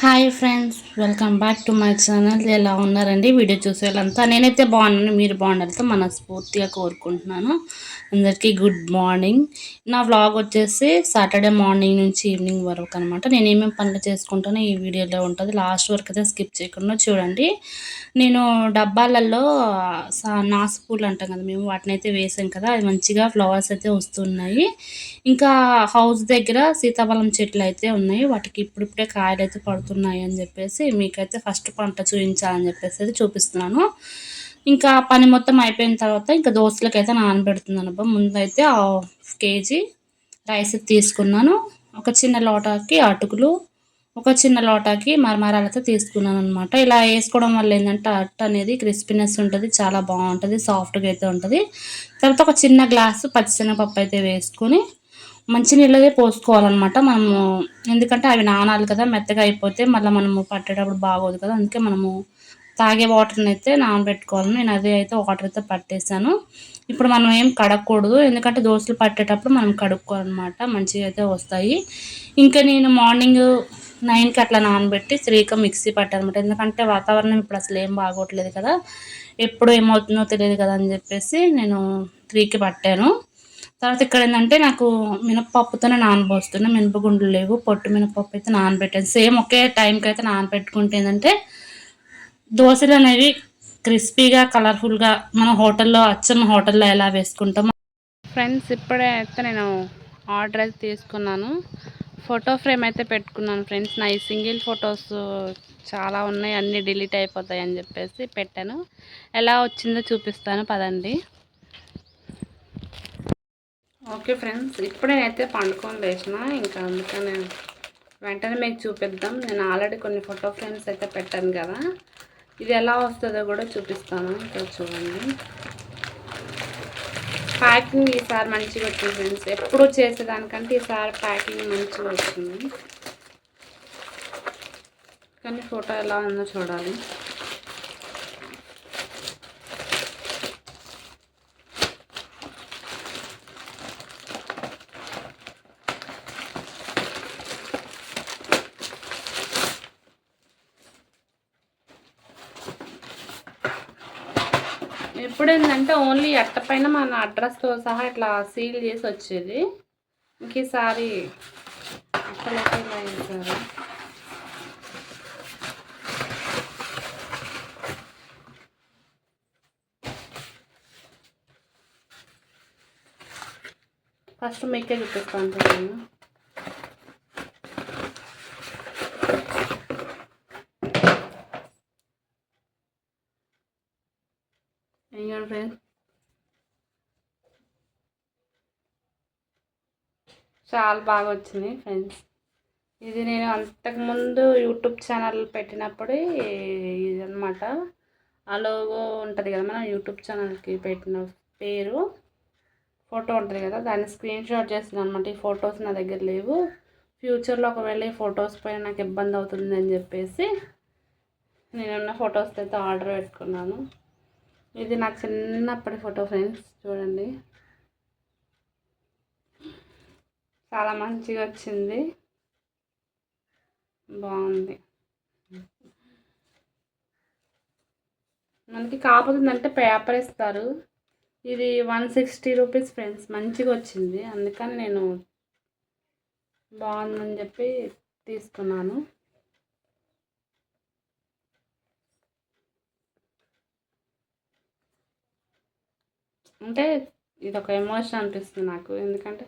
Hi friends, welcome back to my channel. ఎలా ఉన్నారండి? Video చూసే వాళ్ళంతా నేనైతే బాగున్నాను. మీరు బాగుండాలితో మనస్ఫూర్తిగా కోరుకుంటున్నాను. అందరికీ గుడ్ మార్నింగ్. నా వ్లాగ్ వచ్చేసి సాటర్డే మార్నింగ్ నుంచి ఈవినింగ్ వరకు అనమాట. నేను ఏమేమి పనులు చేసుకుంటానో ఈ వీడియోలో ఉంటుంది. లాస్ట్ వరకు అయితే స్కిప్ చేయకుండా చూడండి. నేను డబ్బాలలో నాసుపూలు అంటాం కదా, మేము వాటిని అయితే వేసాం కదా, అది మంచిగా ఫ్లవర్స్ అయితే వస్తున్నాయి. ఇంకా హౌస్ దగ్గర సీతాఫలం చెట్లు అయితే ఉన్నాయి. వాటికి ఇప్పుడిప్పుడే కాయలు అయితే పడుతున్నాయి అని చెప్పేసి మీకైతే ఫస్ట్ పంట చూపించాలని చెప్పేసి అయితే చూపిస్తున్నాను. ఇంకా పని మొత్తం అయిపోయిన తర్వాత ఇంకా దోశలకైతే నానబెడుతున్నాను. ముందైతే 1/2 కేజీ రైస్ తీసుకున్నాను. ఒక చిన్న లోటాకి అటుకులు, ఒక చిన్న లోటాకి మరమరాలతో తీసుకున్నాను అనమాట. ఇలా వేసుకోవడం వల్ల ఏంటంటే అట్టు అనేది క్రిస్పీనెస్ ఉంటుంది, చాలా బాగుంటుంది, సాఫ్ట్గా అయితే ఉంటుంది. తర్వాత ఒక చిన్న గ్లాసు పచ్చిశనగపప్పు అయితే వేసుకొని మంచినీళ్ళదే పోసుకోవాలన్నమాట మనము. ఎందుకంటే అవి నానాలి కదా, మెత్తగా అయిపోతే మళ్ళీ మనము పట్టేటప్పుడు బాగోదు కదా. అందుకే మనము తాగే వాటర్ని అయితే నానబెట్టుకోవాలి. నేను అదే అయితే వాటర్ అయితే పట్టేసాను. ఇప్పుడు మనం ఏం కడగకూడదు, ఎందుకంటే దోశలు పట్టేటప్పుడు మనం కడుక్కోవాలన్నమాట, మంచిగా అయితే వస్తాయి. ఇంకా నేను మార్నింగ్ 9కి అట్లా నానబెట్టి 3కి మిక్సీ పట్టానమాట. ఎందుకంటే వాతావరణం ఇప్పుడు అసలు ఏం బాగోట్లేదు కదా, ఎప్పుడు ఏమవుతుందో తెలియదు కదా అని చెప్పేసి నేను 3కి పట్టాను. తర్వాత ఇక్కడ ఏంటంటే నాకు మినపప్పుతోనే నానబోస్తున్నా. మినపగుండ్లు లేవు, పొట్టు మినపప్పు అయితే నానబెట్టాను. సేమ్ ఒకే టైంకి అయితే నానబెట్టుకుంటే ఏంటంటే దోశలు అనేవి క్రిస్పీగా కలర్ఫుల్గా మన హోటల్లో అచ్చం హోటల్లో ఎలా వేసుకుంటామో. ఫ్రెండ్స్, ఇప్పుడే అయితే నేను ఆర్డర్ అయితే తీసుకున్నాను. ఫోటో ఫ్రేమ్ అయితే పెట్టుకున్నాను ఫ్రెండ్స్. నా ఈ సింగిల్ ఫొటోస్ చాలా ఉన్నాయి, అన్నీ డిలీట్ అయిపోతాయి అని చెప్పేసి పెట్టాను. ఎలా వచ్చిందో చూపిస్తాను పదండి. ఓకే ఫ్రెండ్స్, ఇప్పుడే అయితే పండుకొని లేచిన, ఇంకా అందుకని వెంటనే మీకు చూపిద్దాం. నేను ఆల్రెడీ కొన్ని ఫోటో ఫ్రేమ్స్ అయితే పెట్టాను కదా, ఇది ఎలా వస్తుందో కూడా చూపిస్తాను. ఇక్కడ చూడండి, ప్యాకింగ్ ఈసారి మంచిగా వచ్చింది ఫ్రెండ్స్. ఎప్పుడు చేసేదానికంటే ఈసారి ప్యాకింగ్ మంచిగా వచ్చింది. కానీ ఫోటో ఎలా ఉందో చూడాలి. ఎప్పుడు ఏంటంటే ఓన్లీ అట్టపైన మన అడ్రస్తో సహా ఇట్లా సీల్ చేసి వచ్చేది. ఇంక ఈసారి అట్టలైతే ఇలా వేసారు. ఫస్ట్ మీకే చూపిస్తాను నేను. ఫ్రెండ్స్, చాలా బాగా వచ్చింది ఫ్రెండ్స్. ఇది నేను అంతకుముందు యూట్యూబ్ ఛానల్ పెట్టినప్పుడు ఇది అనమాట. ఆ లోగో ఉంటుంది కదా, మన యూట్యూబ్ ఛానల్కి పెట్టిన పేరు ఫోటో ఉంటుంది కదా, దాన్ని స్క్రీన్ షాట్ చేస్తున్నాను అనమాట. ఈ ఫొటోస్ నా దగ్గర లేవు, ఫ్యూచర్లో ఒకవేళ ఈ ఫొటోస్ పైన నాకు ఇబ్బంది అవుతుంది అని చెప్పేసి నేనున్న ఫొటోస్ అయితే ఆర్డర్ పెట్టుకున్నాను. ఇది నాకు చిన్నప్పటి ఫోటో ఫ్రెండ్స్, చూడండి చాలా మంచిగా వచ్చింది, బాగుంది. మనకి కాకపోతుందంటే పేపర్ ఇస్తారు. ఇది 160 రూపీస్ ఫ్రెండ్స్, మంచిగా వచ్చింది. అందుకని నేను బాగుందని చెప్పి తీసుకున్నాను. అంటే ఇది ఒక ఎమోషన్ అనిపిస్తుంది నాకు, ఎందుకంటే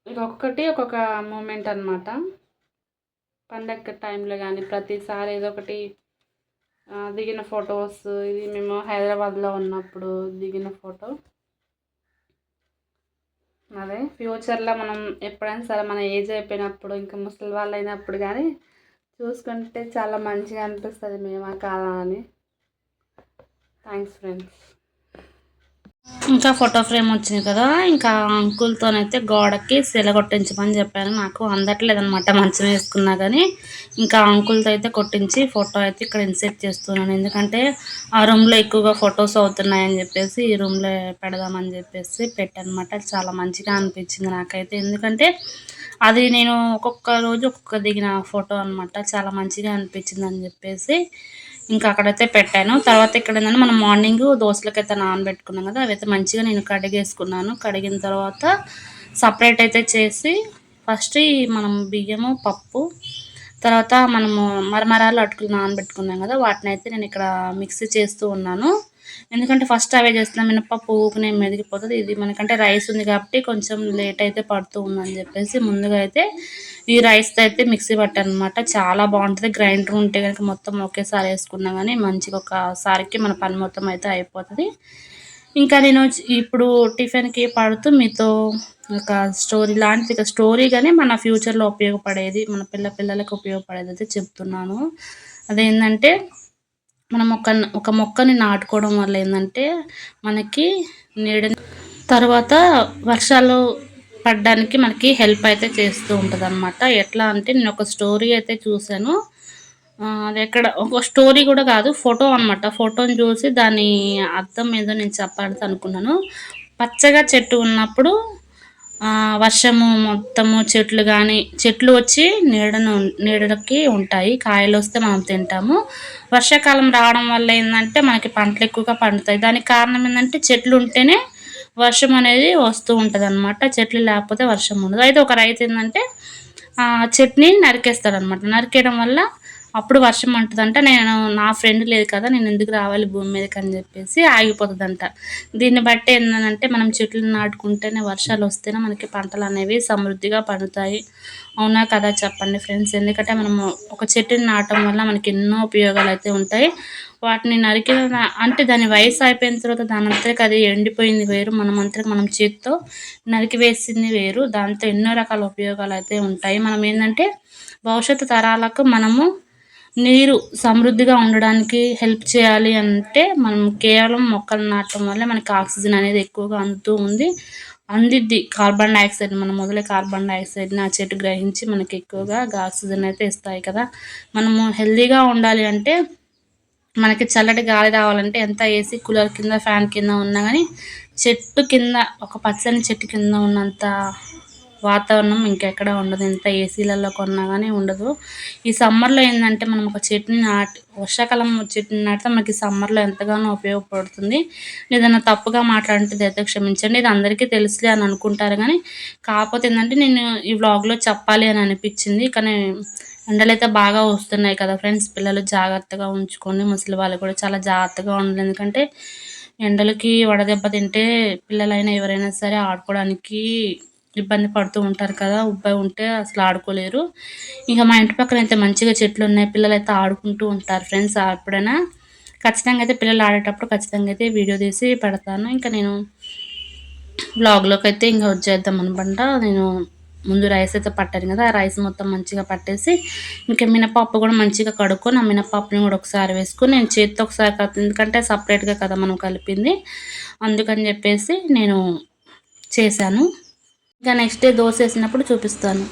ఇది ఒక్కొక్కటి ఒక్కొక్క మూమెంట్ అనమాట. పండగ టైంలో కానీ ప్రతిసారి ఏదో ఒకటి దిగిన ఫొటోస్. ఇది మేము హైదరాబాద్లో ఉన్నప్పుడు దిగిన ఫోటో. అదే ఫ్యూచర్లో మనం ఎప్పుడైనా సరే మన ఏజ్ అయిపోయినప్పుడు, ఇంకా ముసలి వాళ్ళు అయినప్పుడు కానీ చూసుకుంటే చాలా మంచిగా అనిపిస్తుంది, మేమా కాదా అని. Thanks friends. ఇంకా ఫోటో ఫ్రేమ్ వచ్చింది కదా, ఇంకా అంకుల్తోనైతే గోడకి శిల కొట్టించమని చెప్పాను. నాకు అందట్లేదనమాట మంచం వేసుకున్నా కానీ, ఇంకా అంకుల్తో అయితే కొట్టించి ఫోటో అయితే ఇక్కడ ఇన్సెట్ చేస్తున్నాను. ఎందుకంటే ఆ రూమ్లో ఎక్కువగా ఫొటోస్ అవుతున్నాయని చెప్పేసి ఈ రూమ్లో పెడదామని చెప్పేసి పెట్టానమాట. చాలా మంచిగా అనిపించింది నాకైతే, ఎందుకంటే అది నేను ఒక్కొక్క రోజు ఒక్కొక్క దిగిన ఫోటో అనమాట. చాలా మంచిగా అనిపించిందని చెప్పేసి ఇంకా అక్కడైతే పెట్టాను. తర్వాత ఇక్కడ ఏంటంటే మనం మార్నింగ్ దోసలకైతే నానబెట్టుకున్నాం కదా, అవైతే మంచిగా నేను కడిగేసుకున్నాను. కడిగిన తర్వాత సపరేట్ అయితే చేసి ఫస్ట్ మనం బియ్యము, పప్పు, తర్వాత మనము మరమరాలు, అటుకులు నానబెట్టుకున్నాం కదా, వాటిని అయితే నేను ఇక్కడ మిక్సీ చేస్తూ ఉన్నాను. ఎందుకంటే ఫస్ట్ అవే చేస్తున్నాం, మినపప్పు ఊకనే మెదిగిపోతుంది. ఇది మనకంటే రైస్ ఉంది కాబట్టి కొంచెం లేట్ అయితే పడుతూ ఉందని చెప్పేసి ముందుగా అయితే ఈ రైస్తో అయితే మిక్సీ పట్టాను అనమాట. చాలా బాగుంటుంది. గ్రైండర్ ఉంటే కనుక మొత్తం ఒకేసారి వేసుకున్నా కానీ మంచిగా ఒకసారికి మన పని మొత్తం అయితే అయిపోతుంది. ఇంకా నేను ఇప్పుడు టిఫిన్కి పడుతూ మీతో ఒక స్టోరీ లాంటిది, ఒక స్టోరీ కానీ మన ఫ్యూచర్లో ఉపయోగపడేది, మన పిల్లలకు ఉపయోగపడేది అయితే చెప్తున్నాను. అదేంటంటే మనం ఒక మొక్కని నాటుకోవడం వల్ల ఏంటంటే మనకి నీడ, తర్వాత వర్షాలు పడడానికి మనకి హెల్ప్ అయితే చేస్తూ ఉంటుంది అనమాట. ఎట్లా అంటే నేను ఒక స్టోరీ అయితే చూశాను. అది ఎక్కడ ఒక స్టోరీ కూడా కాదు, ఫోటో అనమాట. ఫోటోని చూసి దాని అర్థం ఏదో నేను చెప్పాలని అనుకున్నాను. పచ్చగా చెట్టు ఉన్నప్పుడు వర్షము మొత్తము చెట్లు కానీ చెట్లు వచ్చి నీడకి ఉంటాయి, కాయలు వస్తే మనం తింటాము. వర్షాకాలం రావడం వల్ల ఏంటంటే మనకి పంటలు ఎక్కువగా పండుతాయి. దానికి కారణం ఏంటంటే చెట్లు ఉంటేనే వర్షం అనేది వస్తూ ఉంటుంది అనమాట. చెట్లు లేకపోతే వర్షం ఉండదు. అయితే ఒక రైతు ఏంటంటే చెట్టుని నరికేస్తాడనమాట. నరికేయడం వల్ల అప్పుడు వర్షం అంటుందంట. నేను నా ఫ్రెండ్ లేదు కదా, నేను ఎందుకు రావాలి భూమి మీదకి అని చెప్పేసి ఆగిపోతుందంట. దీన్ని బట్టి ఏంటంటే మనం చెట్లు నాటుకుంటేనే వర్షాలు వస్తేనే మనకి పంటలు అనేవి సమృద్ధిగా పండుతాయి. అవునా కదా చెప్పండి ఫ్రెండ్స్? ఎందుకంటే మనము ఒక చెట్టుని నాటడం వల్ల మనకి ఎన్నో ఉపయోగాలు అయితే ఉంటాయి. వాటిని నరికిన అంటే దాని వయసు అయిపోయిన తర్వాత దాని అంతరికి అది ఎండిపోయింది వేరు, మనం చేతితో నరికి వేసింది వేరు. దాంతో ఎన్నో రకాల ఉపయోగాలు అయితే ఉంటాయి. మనం ఏంటంటే భవిష్యత్తు తరాలకు మనము నీరు సమృద్ధిగా ఉండడానికి హెల్ప్ చేయాలి అంటే మనం కేవలం మొక్కలు నాటడం వల్ల మనకి ఆక్సిజన్ అనేది ఎక్కువగా అందుతూ అందిద్ది. కార్బన్ డైఆక్సైడ్ మనం మొదలై కార్బన్ డైఆక్సైడ్ని ఆ చెట్టు గ్రహించి మనకి ఎక్కువగా ఆక్సిజన్ అయితే ఇస్తాయి కదా. మనము హెల్తీగా ఉండాలి అంటే మనకి చల్లటి గాలి రావాలంటే ఎంత ఏసీ, కూలర్ కింద, ఫ్యాన్ కింద ఉన్నా కానీ చెట్టు కింద, ఒక పచ్చని చెట్టు కింద ఉన్నంత వాతావరణం ఇంకెక్కడ ఉండదు. ఎంత ఏసీలలో కొన్నా కానీ ఉండదు. ఈ సమ్మర్లో ఏంటంటే మనం ఒక చెట్టుని వర్షాకాలం చెట్టుని నాటితే మనకి సమ్మర్లో ఎంతగానో ఉపయోగపడుతుంది. ఏదైనా తప్పుగా మాట్లాడితే అయితే క్షమించండి, ఇది అందరికీ తెలుసులే అని అనుకుంటారు. కానీ కాకపోతే ఏంటంటే నేను ఈ వ్లాగ్లో చెప్పాలి అని అనిపించింది. కానీ ఎండలైతే బాగా వస్తున్నాయి కదా ఫ్రెండ్స్, పిల్లలు జాగ్రత్తగా ఉంచుకొని, ముసలి వాళ్ళు కూడా చాలా జాగ్రత్తగా ఉండాలి. ఎందుకంటే ఎండలకి వడదెబ్బ తింటే పిల్లలైనా ఎవరైనా సరే ఆడుకోవడానికి ఇబ్బంది పడుతూ ఉంటారు కదా, ఉబ్బాయి ఉంటే అసలు ఆడుకోలేరు. ఇంకా మా ఇంటి పక్కన అయితే మంచిగా చెట్లు ఉన్నాయి, పిల్లలు అయితే ఆడుకుంటూ ఉంటారు ఫ్రెండ్స్. ఎప్పుడైనా ఖచ్చితంగా అయితే పిల్లలు ఆడేటప్పుడు ఖచ్చితంగా అయితే వీడియో తీసి పెడతాను. ఇంకా నేను బ్లాగ్లోకి అయితే ఇంకా వచ్చేద్దాం అనమాట. నేను ముందు రైస్ అయితే పట్టాను కదా, ఆ రైస్ మొత్తం మంచిగా పట్టేసి ఇంకా మినపప్పు కూడా మంచిగా కడుక్కొని ఆ మినపప్పుని కూడా ఒకసారి వేసుకొని నేను చేతితో ఒకసారి ఎందుకంటే సపరేట్గా కదా మనం కలిపింది, అందుకని చెప్పేసి నేను చేశాను. ఇంకా నెక్స్ట్ డే దోశ వేసినప్పుడు చూపిస్తాను.